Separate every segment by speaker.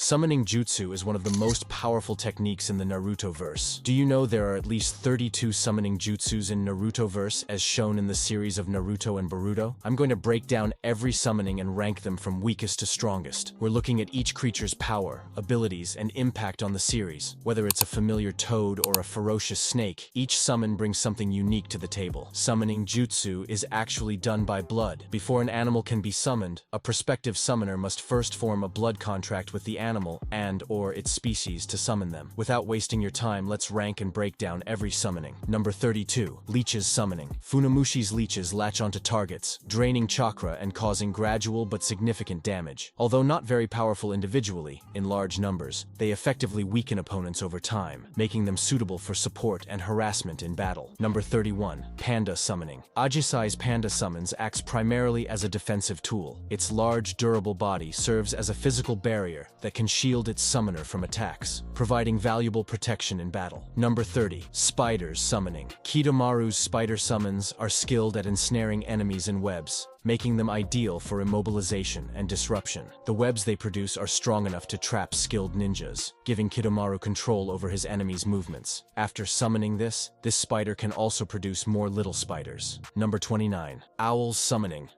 Speaker 1: Summoning Jutsu is one of the most powerful techniques in the Narutoverse. Do you know there are at least 32 summoning jutsus in Narutoverse as shown in the series of Naruto and Boruto? I'm going to break down every summoning and rank them from weakest to strongest. We're looking at each creature's power, abilities, and impact on the series. Whether it's a familiar toad or a ferocious snake, each summon brings something unique to the table. Summoning Jutsu is actually done by blood. Before an animal can be summoned, a prospective summoner must first form a blood contract with the animal and/or its species to summon them. Without wasting your time, let's rank and break down every summoning. Number 32. Leeches Summoning. Funamushi's leeches latch onto targets, draining chakra and causing gradual but significant damage. Although not very powerful individually, in large numbers, they effectively weaken opponents over time, making them suitable for support and harassment in battle. Number 31. Panda Summoning. Ajisai's panda summons acts primarily as a defensive tool. Its large, durable body serves as a physical barrier that can shield its summoner from attacks, providing valuable protection in battle. Number 30. Spiders Summoning. Kidomaru's spider summons are skilled at ensnaring enemies in webs, making them ideal for immobilization and disruption. The webs they produce are strong enough to trap skilled ninjas, giving Kidomaru control over his enemies' movements. After summoning this spider can also produce more little spiders. Number 29. Owls Summoning.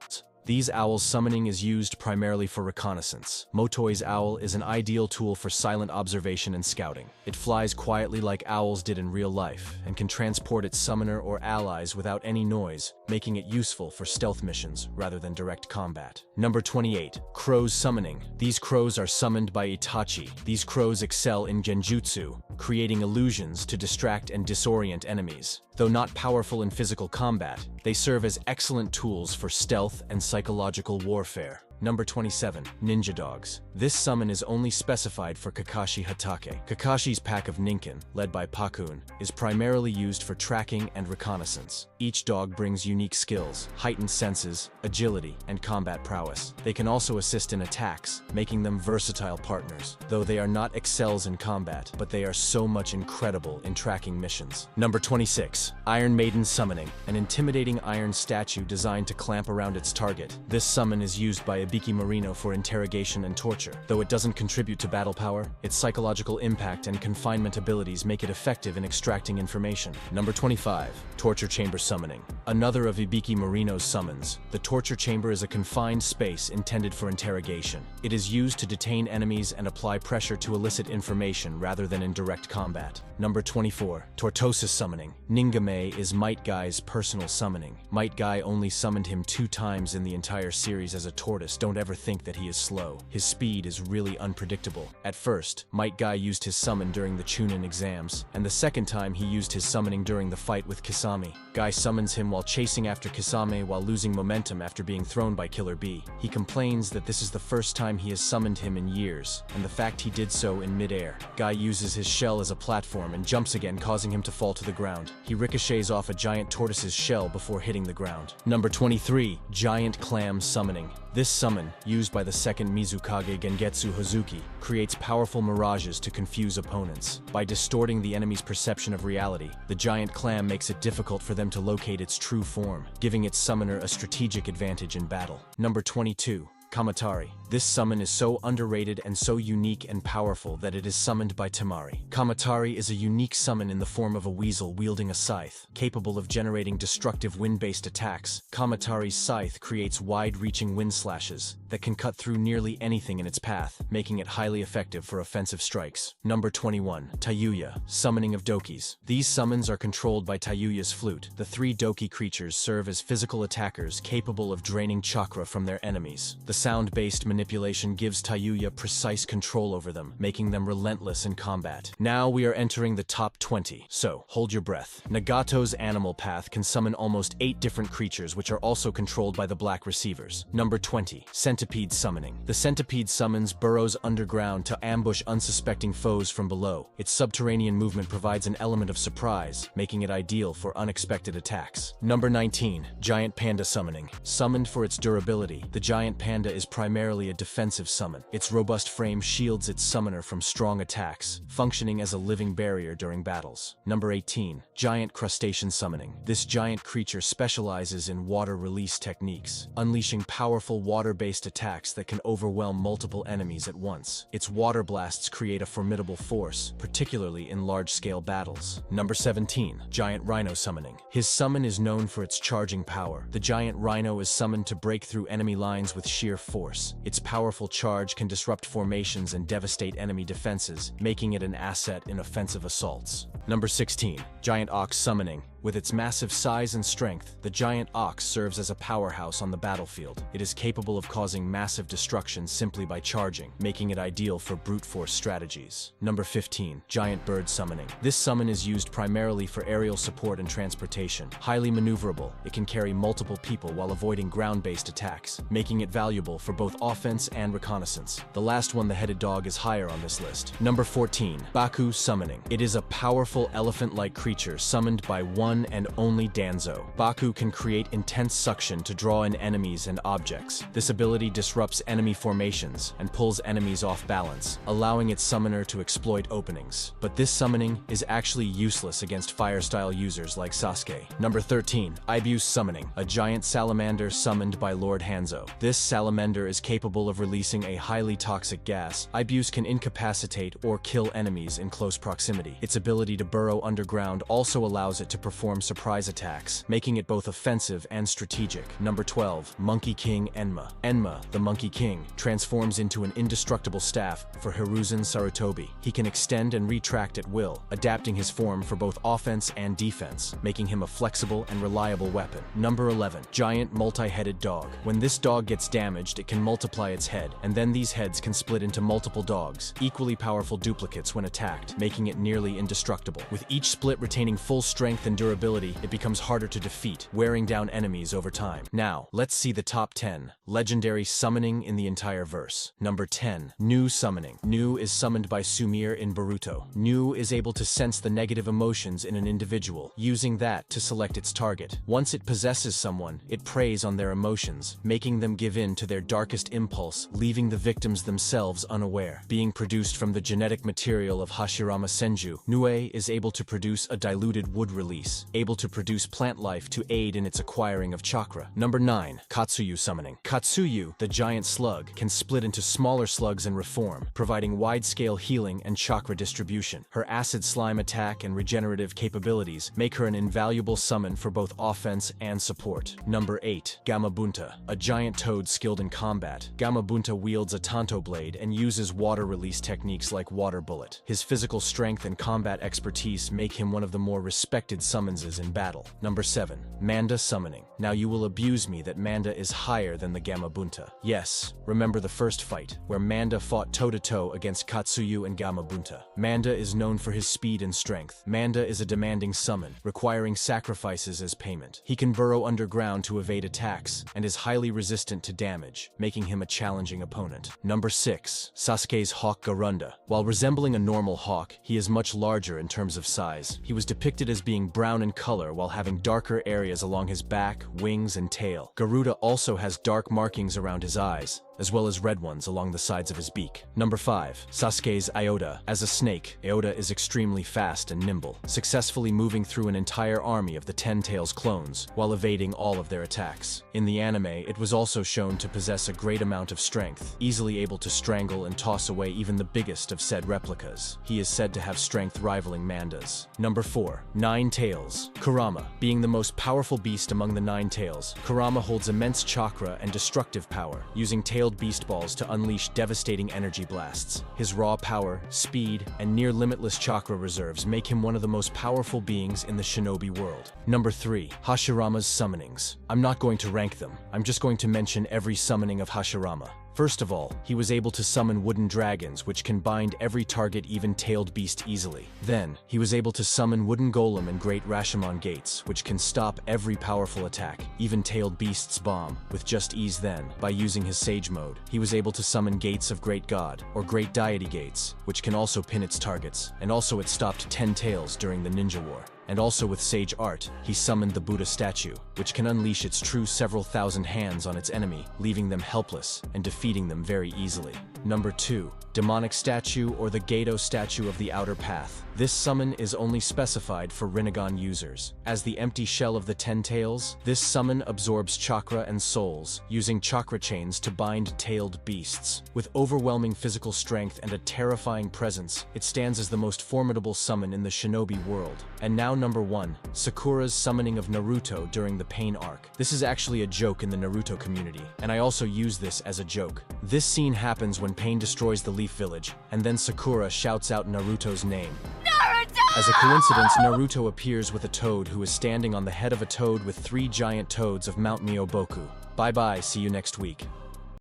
Speaker 1: These owls' summoning is used primarily for reconnaissance. Motoi's owl is an ideal tool for silent observation and scouting. It flies quietly like owls did in real life, and can transport its summoner or allies without any noise, making it useful for stealth missions rather than direct combat. Number 28. Crows Summoning. These crows are summoned by Itachi. These crows excel in genjutsu, creating illusions to distract and disorient enemies. Though not powerful in physical combat, they serve as excellent tools for stealth and psychological warfare. Number 27. Ninja Dogs. This summon is only specified for Kakashi Hatake. Kakashi's pack of Ninken, led by Pakun, is primarily used for tracking and reconnaissance. Each dog brings unique skills, heightened senses, agility, and combat prowess. They can also assist in attacks, making them versatile partners. Though they are not excels in combat, but they are so much incredible in tracking missions. Number 26. Iron Maiden Summoning. An intimidating iron statue designed to clamp around its target. This summon is used by Ibiki Marino for interrogation and torture. Though it doesn't contribute to battle power, its psychological impact and confinement abilities make it effective in extracting information. Number 25. Torture Chamber Summoning. Another of Ibiki Marino's summons, the torture chamber is a confined space intended for interrogation. It is used to detain enemies and apply pressure to elicit information rather than in direct combat. Number 24. Tortosis Summoning. Ningame is Might Guy's personal summoning. Might Guy only summoned him 2 times in the entire series as a tortoise. Don't ever think that he is slow. His speed is really unpredictable. At first, Might Guy used his summon during the Chunin exams, and the second time he used his summoning during the fight with Kisame. Guy summons him while chasing after Kisame while losing momentum after being thrown by Killer Bee. He complains that this is the first time he has summoned him in years, and the fact he did so in midair. Guy uses his shell as a platform and jumps again, causing him to fall to the ground. He ricochets off a giant tortoise's shell before hitting the ground. Number 23. Giant Clam Summoning. This summon, used by the second Mizukage Gengetsu Hozuki, creates powerful mirages to confuse opponents. By distorting the enemy's perception of reality, the giant clam makes it difficult for them to locate its true form, giving its summoner a strategic advantage in battle. Number 22. Kamatari. This summon is so underrated and so unique and powerful that it is summoned by Temari. Kamatari is a unique summon in the form of a weasel wielding a scythe. Capable of generating destructive wind-based attacks, Kamatari's scythe creates wide-reaching wind slashes that can cut through nearly anything in its path, making it highly effective for offensive strikes. Number 21. Tayuya, Summoning of Dokis. These summons are controlled by Tayuya's flute. The 3 Doki creatures serve as physical attackers capable of draining chakra from their enemies. The sound-based manipulation gives Tayuya precise control over them, making them relentless in combat. Now we are entering the top 20, so hold your breath. Nagato's Animal Path can summon almost 8 different creatures which are also controlled by the black receivers. Number 20. Centipede Summoning. The centipede summons burrows underground to ambush unsuspecting foes from below. Its subterranean movement provides an element of surprise, making it ideal for unexpected attacks. Number 19. Giant Panda Summoning. Summoned for its durability, the giant panda Manda is primarily a defensive summon. Its robust frame shields its summoner from strong attacks, functioning as a living barrier during battles. Number 18. Giant Crustacean Summoning. This giant creature specializes in water release techniques, unleashing powerful water-based attacks that can overwhelm multiple enemies at once. Its water blasts create a formidable force, particularly in large-scale battles. Number 17. Giant Rhino Summoning. His summon is known for its charging power. The giant rhino is summoned to break through enemy lines with sheer force. Its powerful charge can disrupt formations and devastate enemy defenses, making it an asset in offensive assaults. Number 16. Giant Ox Summoning. With its massive size and strength, the giant ox serves as a powerhouse on the battlefield. It is capable of causing massive destruction simply by charging, making it ideal for brute force strategies. Number 15. Giant Bird Summoning. This summon is used primarily for aerial support and transportation. Highly maneuverable, it can carry multiple people while avoiding ground-based attacks, making it valuable for both offense and reconnaissance. The last one, the headed dog, is higher on this list. Number 14. Baku Summoning. It is a powerful elephant-like creature summoned by one and only Danzo. Baku can create intense suction to draw in enemies and objects. This ability disrupts enemy formations and pulls enemies off balance, allowing its summoner to exploit openings. But this summoning is actually useless against fire-style users like Sasuke. Number 13. Ibuse Summoning. A giant salamander summoned by Lord Hanzo. This salamander is capable of releasing a highly toxic gas. Ibuse can incapacitate or kill enemies in close proximity. Its ability to burrow underground also allows it to perform surprise attacks, making it both offensive and strategic. Number 12. Monkey King Enma. Enma, the Monkey King, transforms into an indestructible staff for Hiruzen Sarutobi. He can extend and retract at will, adapting his form for both offense and defense, making him a flexible and reliable weapon. Number 11. Giant Multi-Headed Dog. When this dog gets damaged, it can multiply its head, and then these heads can split into multiple dogs, equally powerful duplicates when attacked, making it nearly indestructible. With each split retaining full strength and durability, it becomes harder to defeat, wearing down enemies over time. Now, let's see the top 10 legendary summoning in the entire verse. Number 10. Nu Summoning. Nu is summoned by Sumire in Boruto. Nu is able to sense the negative emotions in an individual, using that to select its target. Once it possesses someone, it preys on their emotions, making them give in to their darkest impulse, leaving the victims themselves unaware. Being produced from the genetic material of Hashirama Senju, Nue is able to produce a diluted wood release, able to produce plant life to aid in its acquiring of chakra. Number 9. Katsuyu Summoning. Katsuyu, the giant slug, can split into smaller slugs and reform, providing wide-scale healing and chakra distribution. Her acid slime attack and regenerative capabilities make her an invaluable summon for both offense and support. Number 8. Gamabunta. A giant toad skilled in combat, Gamabunta wields a Tanto blade and uses water release techniques like Water Bullet. His physical strength and combat expertise make him one of the more respected summons in battle. Number 7. Manda Summoning. Now you will abuse me that Manda is higher than the Gamabunta. Yes, remember the first fight, where Manda fought toe-to-toe against Katsuyu and Gamabunta. Manda is known for his speed and strength. Manda is a demanding summon, requiring sacrifices as payment. He can burrow underground to evade attacks, and is highly resistant to damage, making him a challenging opponent. Number 6. Sasuke's Hawk Garunda. While resembling a normal hawk, he is much larger in terms of size. He was depicted as being brown in color while having darker areas along his back, wings, and tail. Garuda also has dark markings around his eyes, as well as red ones along the sides of his beak. Number 5. Sasuke's Iota. As a snake, Iota is extremely fast and nimble, successfully moving through an entire army of the Ten Tails clones, while evading all of their attacks. In the anime, it was also shown to possess a great amount of strength, easily able to strangle and toss away even the biggest of said replicas. He is said to have strength rivaling Manda's. Number 4. Nine Tails. Kurama. Being the most powerful beast among the Nine Tails, Kurama holds immense chakra and destructive power, using tailed beast balls to unleash devastating energy blasts. His raw power, speed, and near-limitless chakra reserves make him one of the most powerful beings in the shinobi world. Number 3. Hashirama's Summonings. I'm not going to rank them, I'm just going to mention every summoning of Hashirama. First of all, he was able to summon wooden dragons, which can bind every target, even tailed beast, easily. Then, he was able to summon wooden golem and great Rashomon gates, which can stop every powerful attack, even tailed beast's bomb, with just ease. Then, by using his sage mode, he was able to summon gates of great god, or great deity gates, which can also pin its targets, and also it stopped 10 tails during the ninja war. And also with sage art, he summoned the Buddha statue, which can unleash its true several thousand hands on its enemy, leaving them helpless and defeating them very easily. Number 2. Demonic statue or the Gato statue of the outer path. This summon is only specified for Rinnegan users. As the empty shell of the Ten Tails, this summon absorbs chakra and souls, using chakra chains to bind tailed beasts. With overwhelming physical strength and a terrifying presence, it stands as the most formidable summon in the shinobi world. And now number 1. Sakura's summoning of Naruto during the Pain arc. This is actually a joke in the Naruto community, and I also use this as a joke. This scene happens when Pain destroys the Leaf Village, and then Sakura shouts out Naruto's name.
Speaker 2: Naruto!
Speaker 1: As a coincidence, Naruto appears with a toad who is standing on the head of a toad with 3 giant toads of Mount Myoboku. Bye bye, see you next week.